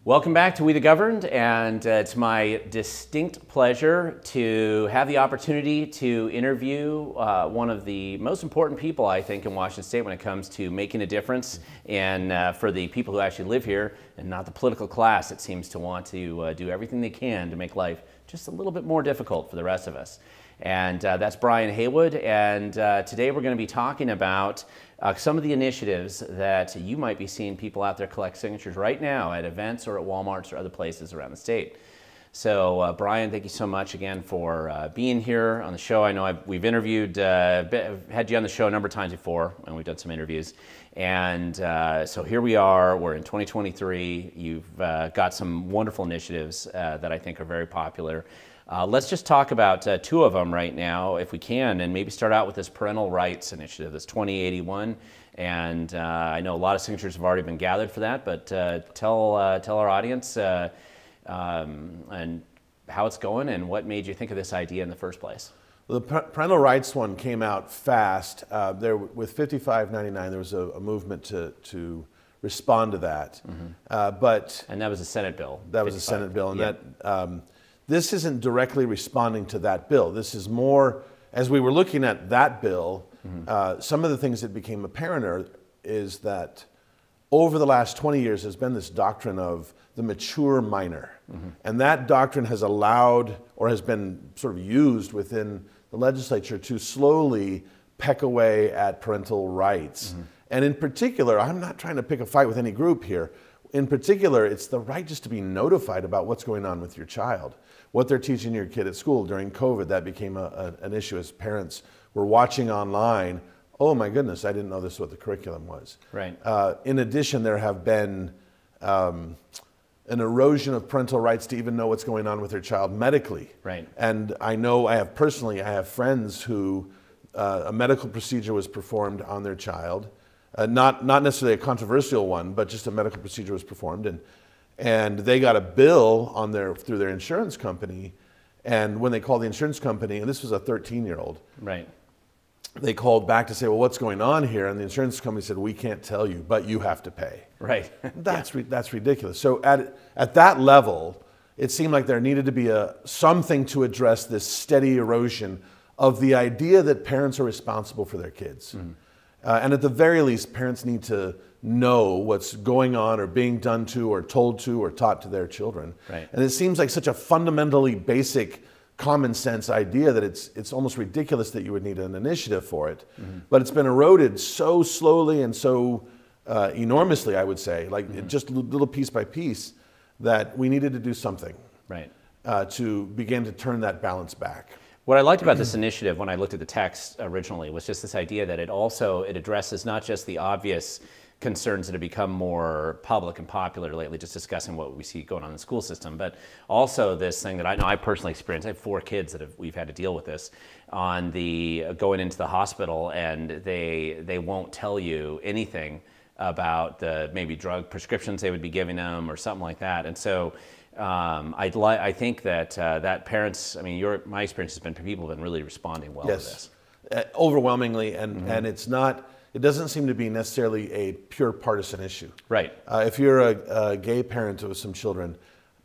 Welcome back to We the Governed, and it's my distinct pleasure to have the opportunity to interview one of the most important people, I think, in Washington State when it comes to making a difference, and for the people who actually live here and not the political class that seems to want to do everything they can to make life just a little bit more difficult for the rest of us. And that's Brian Heywood, and today we're going to be talking about some of the initiatives that you might be seeing people out there collect signatures right now at events or at Walmarts or other places around the state. So Brian, thank you so much again for being here on the show. I know we've interviewed, had you on the show a number of times before, and we've done some interviews. And so here we are, we're in 2023. You've got some wonderful initiatives that I think are very popular. Let's just talk about two of them right now, if we can, and maybe start out with this parental rights initiative, this 2081. And I know a lot of signatures have already been gathered for that, but tell our audience and how it's going and what made you think of this idea in the first place. Well, the parental rights one came out fast. With 5599, there was a movement to respond to that. Mm-hmm. And that was a Senate bill. That was a Senate bill, and that. This isn't directly responding to that bill. This is more, as we were looking at that bill, mm-hmm. Some of the things that became apparent is that over the last 20 years there's been this doctrine of the mature minor. Mm-hmm. And that doctrine has allowed, or has been sort of used within the legislature to slowly peck away at parental rights. Mm-hmm. And in particular, I'm not trying to pick a fight with any group here. In particular, it's the right just to be notified about what's going on with your child, what they're teaching your kid at school. During COVID, that became an issue as parents were watching online. Oh my goodness, I didn't know this is what the curriculum was. Right. In addition, there have been an erosion of parental rights to even know what's going on with their child medically. Right. And I know I have friends who a medical procedure was performed on their child. Not necessarily a controversial one, but just a medical procedure was performed, and they got a bill on through their insurance company, and when they called the insurance company, and this was a 13-year-old, right? They called back to say, well, what's going on here? And the insurance company said, we can't tell you, but you have to pay. Right. That's ridiculous. So at that level, it seemed like there needed to be something to address this steady erosion of the idea that parents are responsible for their kids. Mm-hmm. And at the very least, parents need to know what's going on or being done to or told to or taught to their children. Right. And it seems like such a fundamentally basic common sense idea that it's almost ridiculous that you would need an initiative for it. Mm-hmm. But it's been eroded so slowly and so enormously, I would say, like mm-hmm. just little piece by piece, that we needed to do something right. To begin to turn that balance back. What I liked about this initiative when I looked at the text originally was just this idea that it addresses not just the obvious concerns that have become more public and popular lately, just discussing what we see going on in the school system, but also this thing that I know I personally experienced. I have 4 kids that we've had to deal with this on the going into the hospital, and they won't tell you anything about the maybe drug prescriptions they would be giving them or something like that. And so I think that that parents, I mean, my experience has been people have been really responding well to this. Overwhelmingly, and mm-hmm. and it doesn't seem to be necessarily a pure partisan issue. Right. If you're a gay parent with some children,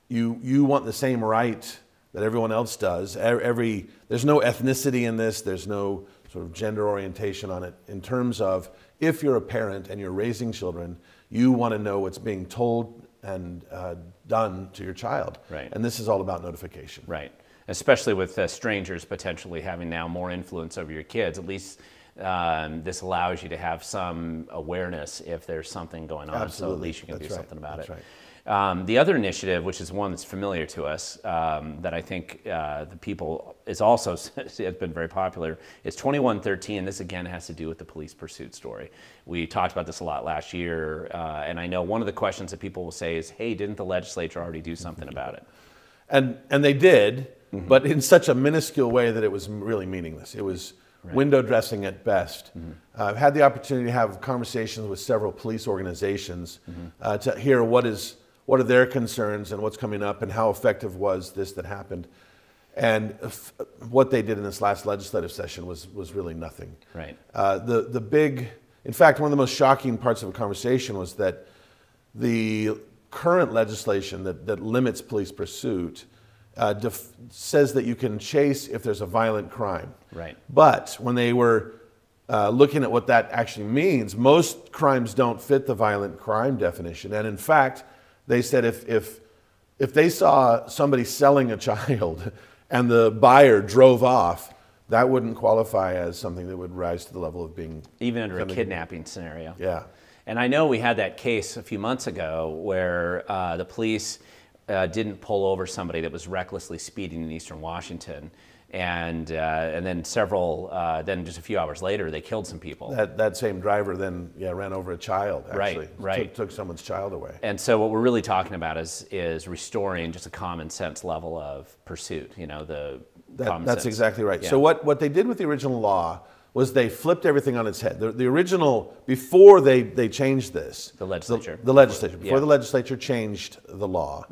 you want the same right that everyone else does. There's no ethnicity in this. There's no sort of gender orientation on it. In terms of if you're a parent and you're raising children, you want to know what's being told and done to your child. Right. And this is all about notification. Right. Especially with strangers potentially having now more influence over your kids. At least this allows you to have some awareness if there's something going on. Absolutely. So at least you can do something about it. Right. The other initiative, which is one that's familiar to us, that I think the people is also has been very popular, is 2113. This again has to do with the police pursuit story. We talked about this a lot last year, and I know one of the questions that people will say is, "Hey, didn't the legislature already do something about it?" And they did, mm-hmm. but in such a minuscule way that it was really meaningless. It was right. window dressing at best. Mm-hmm. I've had the opportunity to have conversations with several police organizations mm-hmm. To hear what are their concerns and what's coming up and how effective was this that happened. And what they did in this last legislative session was really nothing. Right. In fact, one of the most shocking parts of the conversation was that the current legislation that limits police pursuit says that you can chase if there's a violent crime. Right. But when they were looking at what that actually means, most crimes don't fit the violent crime definition. And in fact, they said if they saw somebody selling a child and the buyer drove off, that wouldn't qualify as something that would rise to the level of being... Even under a kidnapping scenario. Yeah. And I know we had that case a few months ago where the police didn't pull over somebody that was recklessly speeding in eastern Washington. And then then just a few hours later, they killed some people. That same driver then ran over a child, actually. Right. Took someone's child away. And so what we're really talking about is restoring just a common sense level of pursuit, That's exactly right. Yeah. So what they did with the original law was they flipped everything on its head. The original, before they changed this. The legislature. Before the legislature changed the law,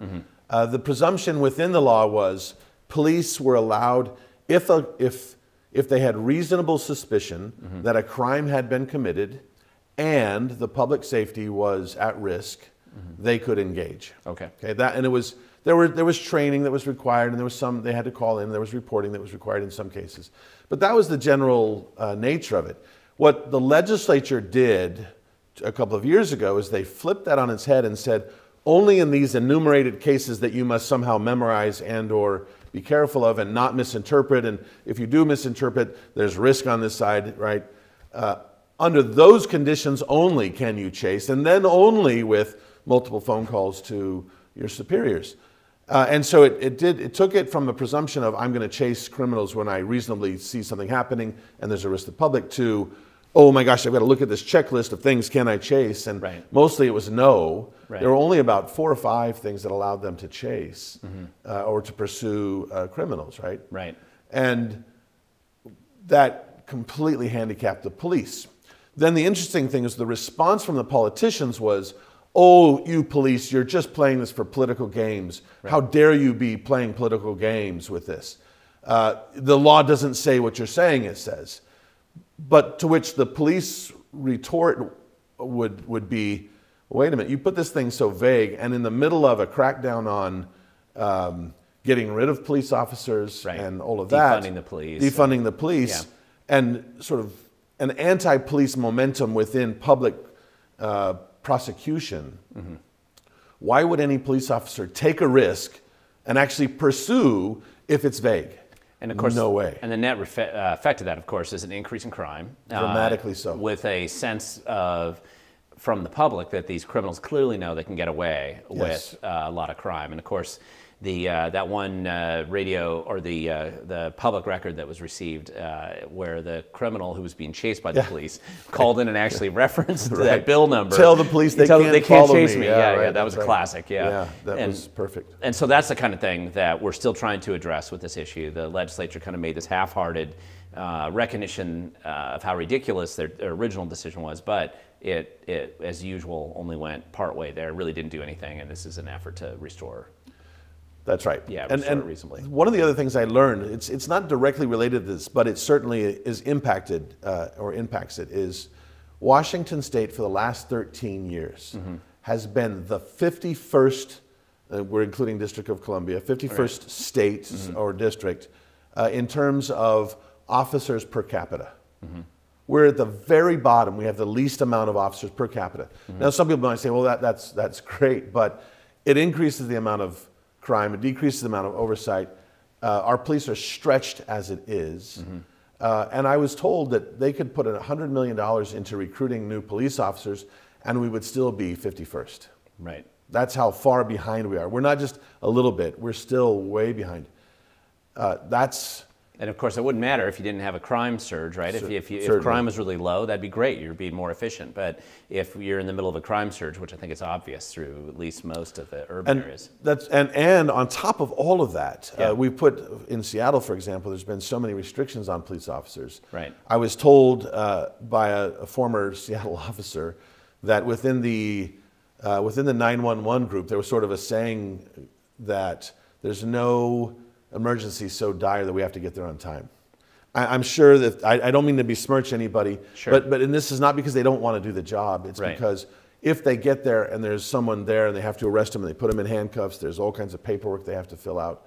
the presumption within the law was police were allowed, if they had reasonable suspicion that a crime had been committed and the public safety was at risk, they could engage. Okay. And it was... There was training that was required, and there was some they had to call in. There was reporting that was required in some cases, but that was the general nature of it. What the legislature did a couple of years ago is they flipped that on its head and said, only in these enumerated cases that you must somehow memorize and/or be careful of and not misinterpret. And if you do misinterpret, there's risk on this side, right? Under those conditions only can you chase, and then only with multiple phone calls to your superiors. And so it took it from the presumption of I'm going to chase criminals when I reasonably see something happening and there's a risk to the public to, oh my gosh, I've got to look at this checklist of things can I chase? And mostly it was no. Right. There were only about 4 or 5 things that allowed them to chase or to pursue criminals, right? Right. And that completely handicapped the police. Then the interesting thing is the response from the politicians was, oh, you police, you're just playing this for political games. Right. How dare you be playing political games with this? The law doesn't say what you're saying it says. But to which the police retort would be, wait a minute, you put this thing so vague, and in the middle of a crackdown on getting rid of police officers and all of that. Defunding the police. And sort of an anti-police momentum within public prosecution, why would any police officer take a risk and actually pursue if it's vague? And of course, no way. And the net effect of that, of course, is an increase in crime. Dramatically so. With a sense from the public that these criminals clearly know they can get away with a lot of crime. And of course, that one radio or the public record that was received where the criminal who was being chased by the police called in and actually referenced that bill number. Tell the police they can't chase me. That was a classic. That was perfect. And so that's the kind of thing that we're still trying to address with this issue. The legislature kind of made this half-hearted recognition of how ridiculous their original decision was, but it, as usual, only went part way there, really didn't do anything, and this is an effort to restore. That's right. Yeah, and reasonably. One of the other things I learned, it's not directly related to this, but it certainly is impacted or impacts it, is Washington State for the last 13 years has been the 51st, we're including District of Columbia, 51st state or district in terms of officers per capita. We're at the very bottom. We have the least amount of officers per capita. Now, some people might say, well, that's great, but it increases the amount of crime, it decreases the amount of oversight. Our police are stretched as it is. And I was told that they could put $100 million into recruiting new police officers and we would still be 51st. Right. That's how far behind we are. We're not just a little bit, we're still way behind. And of course, it wouldn't matter if you didn't have a crime surge, right? If crime was really low, that'd be great. You're being more efficient. But if you're in the middle of a crime surge, which I think is obvious through at least most of the urban areas. And on top of all of that, we put, in Seattle, for example, there's been so many restrictions on police officers. Right. I was told by a former Seattle officer that within the 911 group, there was sort of a saying that there's no emergency so dire that we have to get there on time. I'm sure that, I don't mean to besmirch anybody, but and this is not because they don't want to do the job. It's because if they get there and there's someone there and they have to arrest them and they put them in handcuffs, there's all kinds of paperwork they have to fill out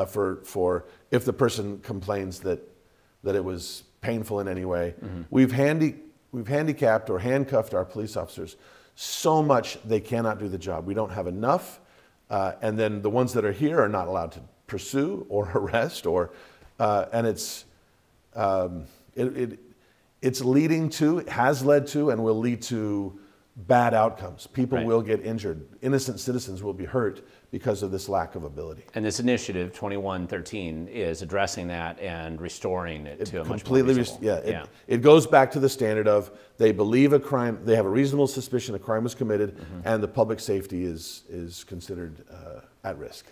for if the person complains that it was painful in any way. We've handicapped or handcuffed our police officers so much they cannot do the job. We don't have enough, and then the ones that are here are not allowed to pursue or arrest, and it's leading to, has led to, and will lead to bad outcomes. People will get injured. Innocent citizens will be hurt because of this lack of ability. And this initiative, 2113, is addressing that and restoring it to a much more reasonable. It goes back to the standard of they believe a crime, they have a reasonable suspicion a crime was committed, and the public safety is considered at risk.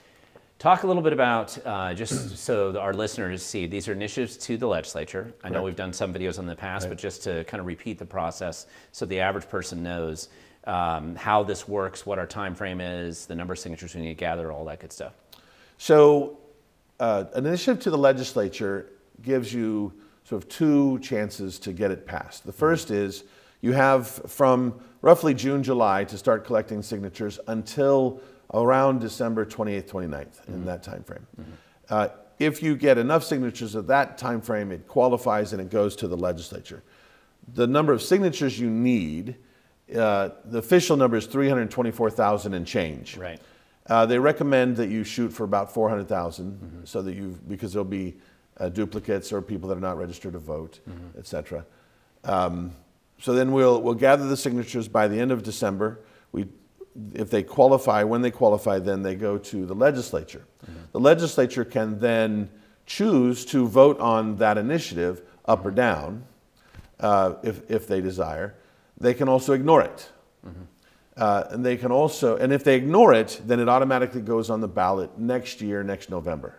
Talk a little bit about, just so our listeners see, these are initiatives to the legislature. I know we've done some videos in the past, but just to kind of repeat the process so the average person knows how this works, what our time frame is, the number of signatures we need to gather, all that good stuff. So an initiative to the legislature gives you sort of two chances to get it passed. The first is you have from roughly June, July to start collecting signatures until around December 28th, 29th, in that time frame. If you get enough signatures at that time frame, it qualifies and it goes to the legislature. The number of signatures you need, the official number is 324,000 and change. Right. They recommend that you shoot for about 400,000, so that because there'll be duplicates or people that are not registered to vote, etc. So then we'll gather the signatures by the end of December. If they qualify, when they qualify, then they go to the legislature. The legislature can then choose to vote on that initiative up or down, if they desire. They can also ignore it. And they can also, and if they ignore it, then it automatically goes on the ballot next year, next November.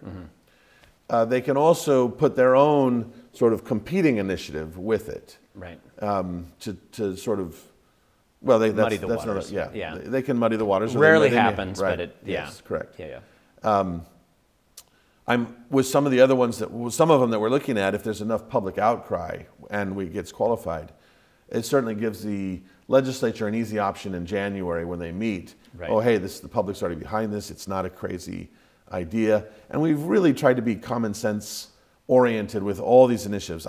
They can also put their own sort of competing initiative with it. Right. To sort of, well, muddy the waters. They can muddy the waters. Rarely happens, right. but yes, correct. Yeah. I'm with some of the other ones some of them that we're looking at. If there's enough public outcry and we gets qualified, it certainly gives the legislature an easy option in January when they meet. Right. Oh, hey, the public's already behind this. It's not a crazy idea, and we've really tried to be common sense oriented with all these initiatives.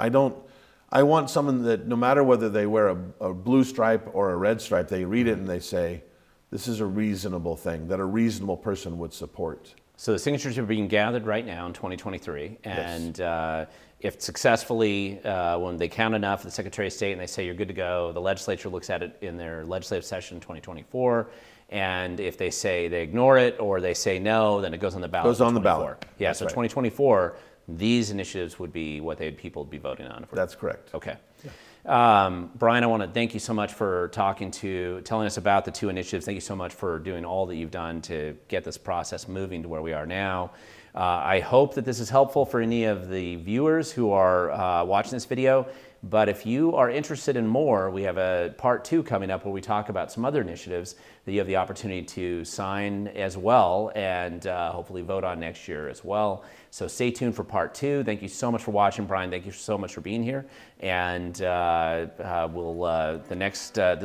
I want someone that no matter whether they wear a blue stripe or a red stripe, they read it and they say, this is a reasonable thing that a reasonable person would support. So the signatures are being gathered right now in 2023, and if successfully, when they count enough, the Secretary of State and they say you're good to go, the legislature looks at it in their legislative session in 2024, and if they say they ignore it or they say no, then it goes on the ballot. Goes on the ballot. Yeah, That's so right. 2024, these initiatives would be what people would be voting on. That's correct. Okay. Yeah. Brian, I want to thank you so much for telling us about the two initiatives. Thank you so much for doing all that you've done to get this process moving to where we are now. I hope that this is helpful for any of the viewers who are watching this video. But if you are interested in more, we have a part 2 coming up where we talk about some other initiatives that you have the opportunity to sign as well and hopefully vote on next year as well. So stay tuned for part 2. Thank you so much for watching, Brian. Thank you so much for being here. And this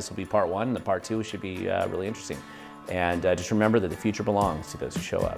will be part 1. The part 2 should be really interesting. And just remember that the future belongs to those who show up.